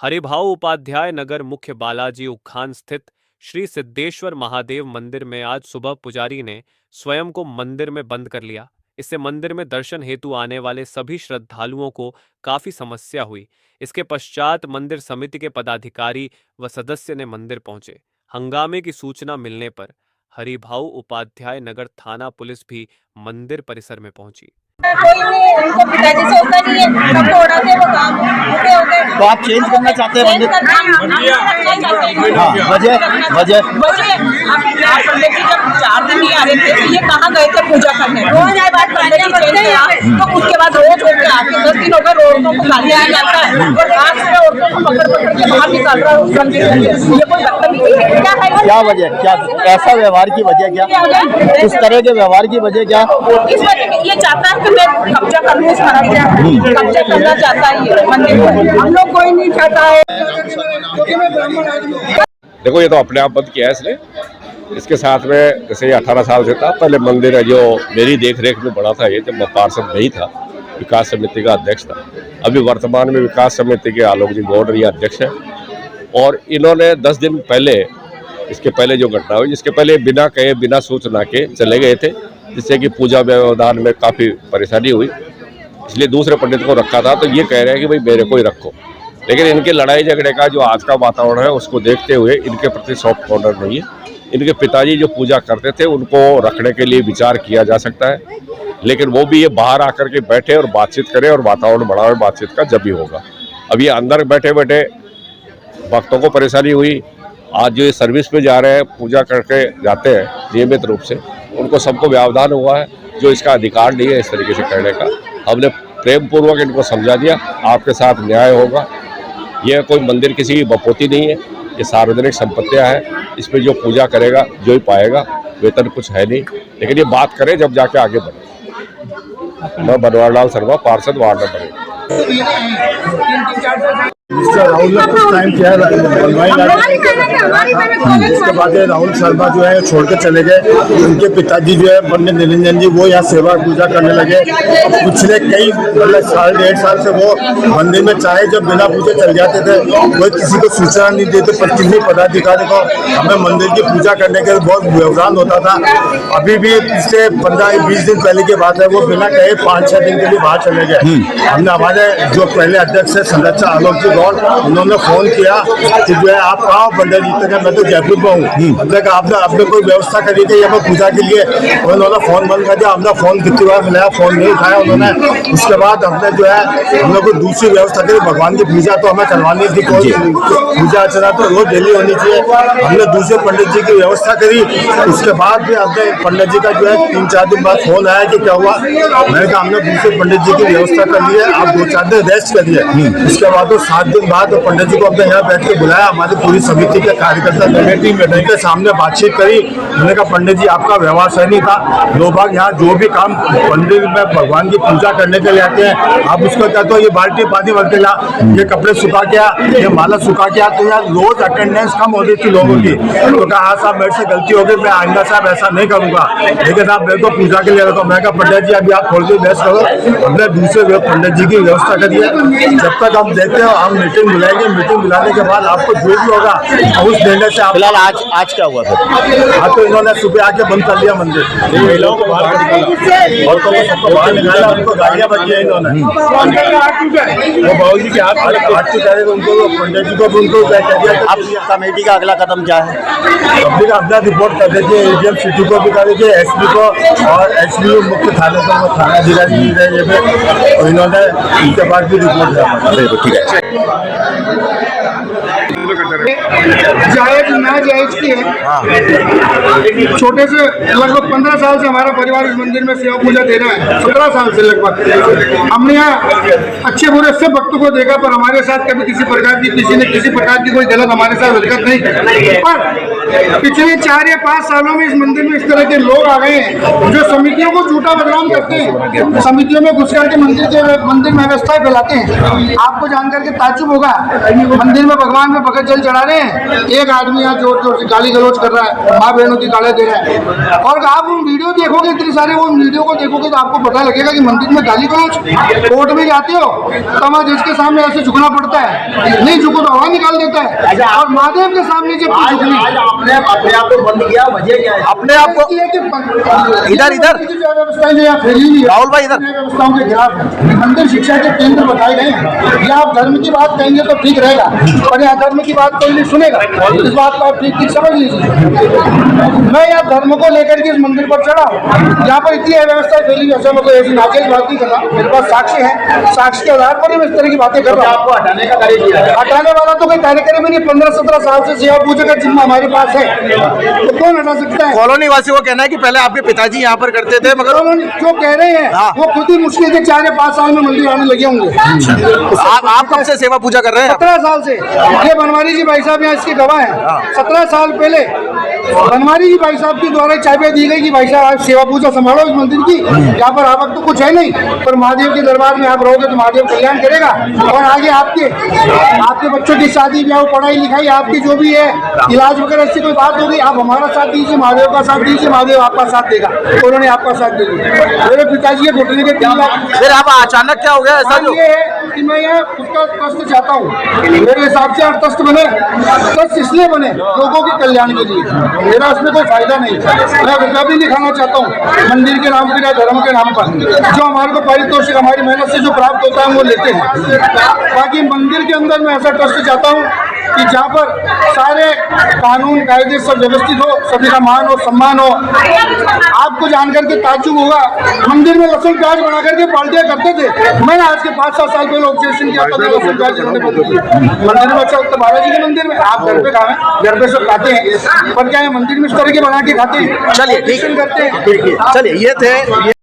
हरिभाऊ उपाध्याय नगर मुख्य बालाजी उखान स्थित श्री सिद्धेश्वर महादेव मंदिर में आज सुबह पुजारी ने स्वयं को मंदिर में बंद कर लिया। इससे मंदिर में दर्शन हेतु आने वाले सभी श्रद्धालुओं को काफी समस्या हुई। इसके पश्चात मंदिर समिति के पदाधिकारी व सदस्य ने मंदिर पहुंचे। हंगामे की सूचना मिलने पर हरिभाऊ उपाध्याय नगर थाना पुलिस भी मंदिर परिसर में पहुंची। कोई नहीं, उनको पिताजी से होता नहीं है, सबको उड़ाते वो काम उठे हो गए। तो आप चेंज करना चाहते हैं मंदिर? वजह आप पंडित जी जब 4 दिन ही आ रहे थे तो ये कहाँ गए थे पूजा करने? रोज आए बात पंडित जी चेंज किया तो उसके बाद रोज होकर आके 10 दिन हो गए औरतों को गालियाँ आ जाता है और आज से औरतों को पकड़ के बाहर निकाल रहा है उस मंदिर से। ये कोई बदतमीजी है क्या है? क्या वजह, क्या ऐसा व्यवहार की वजह, क्या इस तरह के व्यवहार की वजह क्या? इस वजह ये चाहता है कि मैं कब्जा कर लूँ इस मंदिर, कब्जा करना चाहता है ये मंदिर को। हम लोग कोई नहीं चाहता है। देखो ये तो अपने आप बंद किया है इसने। इसके साथ में जैसे 18 साल से था, पहले मंदिर है जो मेरी देख रेख में बड़ा था, ये जब मैं पार्षद नहीं था, विकास समिति का अध्यक्ष था। अभी वर्तमान में विकास समिति के आलोक जी गौड़ ये अध्यक्ष है। और इन्होंने 10 दिन पहले, इसके पहले जो घटना हुई, जिसके पहले बिना कहे बिना सूचना के चले गए थे, जिससे कि पूजा व्यवधान में काफ़ी परेशानी हुई। इसलिए दूसरे पंडित को रखा था। तो ये कह रहे हैं कि भाई मेरे को ही रखो, लेकिन इनके लड़ाई झगड़े का जो आज का वातावरण है उसको देखते हुए इनके प्रति सॉफ्ट कॉर्नर नहीं है। इनके पिताजी जो पूजा करते थे उनको रखने के लिए विचार किया जा सकता है, लेकिन वो भी ये बाहर आकर के बैठे और बातचीत करें और वातावरण बढ़ावे बातचीत का, जब भी होगा। अब ये अंदर बैठे बैठे भक्तों को परेशानी हुई। आज जो ये सर्विस पे जा रहे हैं, पूजा करके जाते हैं नियमित रूप से, उनको सबको व्यवधान हुआ है, जो इसका अधिकार नहीं है इस तरीके से करने का। हमने प्रेम पूर्वक इनको समझा दिया, आपके साथ न्याय होगा। यह कोई मंदिर किसी की बपोती नहीं है, ये सार्वजनिक संपत्तियां हैं। इस पर जो पूजा करेगा जो ही पाएगा, वेतन कुछ है नहीं, लेकिन ये बात करें जब जाके आगे बढ़े। मैं बनवारी लाल शर्मा, पार्षद वार्ड नंबर 1। मिस्टर राहुल ने कुछ टाइम किया है उसके बाद राहुल शर्मा जो है छोड़ के चले गए। उनके पिताजी जो है पंडित निरंजन जी, वो यहाँ सेवा पूजा करने लगे। पिछले कई मतलब 1.5 साल से वो मंदिर में चाहे जब बिना पूजे चल जाते थे, कोई किसी को सूचना नहीं देते, पर किसी पदाधिकारी को हमें मंदिर की पूजा करने के लिए बहुत व्यवधान होता था। अभी भी पिछले 15-20 दिन पहले की बात है, वो बिना कहे 5-6 दिन के लिए बाहर चले गए। हमने हमारे जो पहले अध्यक्ष है संरक्षण आलोक जी, उन्होंने फोन किया कि जो है आप कहाँ पंडित जी तक, मैं तो जयपुर में हूँ। आपने कोई व्यवस्था करी थी यहाँ पर पूजा के लिए? उन्होंने फोन बंद कर दिया। हमने फोन कितनी बार मिलाया, फोन नहीं उठाया उन्होंने। उसके बाद हमने जो है हम लोग को दूसरी व्यवस्था करी। भगवान की पूजा तो हमें करवानी थी, कोई पूजा अर्चना तो रोज डेली होनी चाहिए। हमने दूसरे पंडित जी की व्यवस्था करी। उसके बाद भी हमने पंडित जी का जो है 3-4 दिन बाद फोन आया कि क्या हुआ। मैंने कहा हमने दूसरे पंडित जी की व्यवस्था कर ली है, आप 2-4 दिन रेस्ट करिए। उसके बाद तो 7 दिन बाद तो पंडित जी को अपने यहाँ बैठ के बुलाया, हमारी पूरी समिति के कार्यकर्ता कमेटी में उनके सामने बातचीत करी। मैंने कहा पंडित जी आपका व्यवहार सही नहीं था। लोग बाग यहाँ जो भी काम मंदिर में भगवान की पूजा करने के लिए आते हैं, आप उसको कहते हो ये बाल्टी पानी भर के ला, ये कपड़े सुखा के आ, ये माला सुखा के आ, तो यार रोज अटेंडेंस कम हो रही थी लोगों की। तो कहा हाँ साहब मेरे से गलती हो गई, मैं आइंदा साहब ऐसा नहीं करूँगा, लेकिन आप मेरे को पूजा के लिए रखो। मैं कहा पंडित जी अभी आप थोड़ी देर रेस्ट करो, हमने दूसरे पंडित जी की व्यवस्था करिए। जब तक हम देखते हो हम मीटिंग बुलाएंगे, मीटिंग बुलाने के बाद आपको जो भी होगा उस निर्णय से। फिलहाल आज क्या हुआ था? हाँ तो इन्होंने सुबह आके बंद कर दिया मंदिर, महिलाओं को बाहर निकाला, औरतों को सबको बाहर निकाला, उनको गालियाँ बज गई इन्होंने। वो बाबू जी के हाथ चुका है, उनको पंडित जी को भी उनको कह दिया। अब कमेटी का अगला कदम क्या है? पब्लिक अपना रिपोर्ट कर दीजिए, एडीएम सिटी को भी कर दीजिए, एसपी को और एसपी मुख्य थाने को, थाना अधिकारी ये भी, और इन्होंने इनके पास भी रिपोर्ट दिया। ठीक है, जायज ना जायज की है। छोटे से लगभग 15 साल से हमारा परिवार इस मंदिर में सेवा पूजा दे रहा है, 17 साल से लगभग। हमने यहाँ अच्छे बुरे सब भक्तों को देखा, पर हमारे साथ कभी किसी प्रकार की कोई गलत हमारे साथ हरकत नहीं। पर पिछले 4 या 5 सालों में इस मंदिर में इस तरह के लोग आ गए हैं जो समितियों को झूठा बदनाम करते हैं, समितियों में घुस करके मंदिर में व्यवस्थाएं फैलाते हैं। आपको जानकर के ताज्जुब होगा, मंदिर में भगवान में भगत जल चढ़ा रहे हैं, एक आदमी यहाँ जोर जोर से गाली गलौज कर रहा है, माँ बहनों की गाली दे रहा है। और आप वो वीडियो देखोगे, इतने सारे वो वीडियो को देखोगे तो आपको पता लगेगा कि मंदिर में गाली गलौज, कोर्ट में जाते हो तमा जज के सामने ऐसे झुकना पड़ता है, नहीं झुको तो हवा निकाल देता है। और महादेव के सामने जब अपने आप को बंद किया, वजह क्या है? अपने आप को इधर व्यवस्थाएं जो यहाँ फैली हुई है राहुल भाई इधर व्यवस्थाओं के खिलाफ है। मंदिर शिक्षा के केंद्र बताए गए हैं। ये आप धर्म की बात कहेंगे तो ठीक रहेगा, पर यहाँ धर्म की बात कोई नहीं सुनेगा, इस बात को आप ठीक समझ लीजिए। मैं यहाँ धर्म को लेकर के इस मंदिर पर चढ़ा हूँ, यहाँ पर इतनी अव्यवस्था फैली हुई, ऐसा मैं कोई ऐसी नाजायज बात नहीं कर रहा। मेरे पास साक्ष्य है, साक्ष्य के आधार पर ही मैं इस तरह की बातें कर रहा हूँ। आपको हटाने का कार्य किया है? हटाने वाला तो कोई कार्यक्रम ही नहीं। 15-17 साल से सेवा पूजा का जिम्मा हमारे पास है, तो कौन हटा सकता है? कॉलोनी वासी को कहना है कि पहले आपके पिताजी यहाँ पर करते थे, मगर जो कह रहे हैं वो खुद ही मुश्किल के 4 या 5 साल में मंदिर आने लगे होंगे। आप कब से सेवा पूजा कर रहे हैं? 17 साल से। ये बनवारी जी भाई साहब यहाँ इसके गवाह हैं। 17 साल पहले बनवारी जी भाई साहब के द्वारा चाबियां दी गई कि भाई साहब आप सेवा पूजा संभालो इस मंदिर की। यहाँ पर आवक तो कुछ है नहीं, पर महादेव के दरबार में आप रहोगे तो महादेव कल्याण करेगा। और आगे आपके बच्चों की शादी ब्याह, पढ़ाई लिखाई, आपकी जो भी है इलाज वगैरह, ऐसी कोई बात होगी, आप हमारा साथ दीजिए, महादेव का साथ दीजिए, महादेव आपका साथ देगा। उन्होंने आपका साथ दे दिया। मेरे पिताजी के घुटने के 3 लाख। फिर आप अचानक क्या हो गया ऐसा? जो ये है कि मैं यहाँ उसका ट्रस्ट चाहता हूँ। मेरे हिसाब से ट्रस्ट बने, ट्रस्ट इसलिए बने लोगों के कल्याण के लिए, मेरा उसमें कोई फायदा नहीं। मैं रुपया भी नहीं खाना चाहता हूँ मंदिर के नाम पर या धर्म के नाम पर। जो हमारे को पारितोषिक हमारी मेहनत से जो प्राप्त होता है वो लेते हैं। बाकी मंदिर के अंदर मैं ऐसा ट्रस्ट चाहता हूँ कि जहाँ पर सारे कानून कायदे सब व्यवस्थित हो, सभी का मान हो, सम्मान हो। आपको जानकर के ताज्जुब होगा, मंदिर में लहसुन प्याज बना करके पार्टियां करते थे। मैंने आज के 5-7 साल पहले ऑब्जेक्शन किया था, लहसुन प्याज इन्होंने बंद किया। मंदिर में अच्छा उत्तर बालाजी के मंदिर में आप घर पे खाएं, घर पे सब खाते हैं, पर क्या है मंदिर में इस तरह के बना के खाते हैं? चलिए ठीक करते हैं। चलिए, ये थे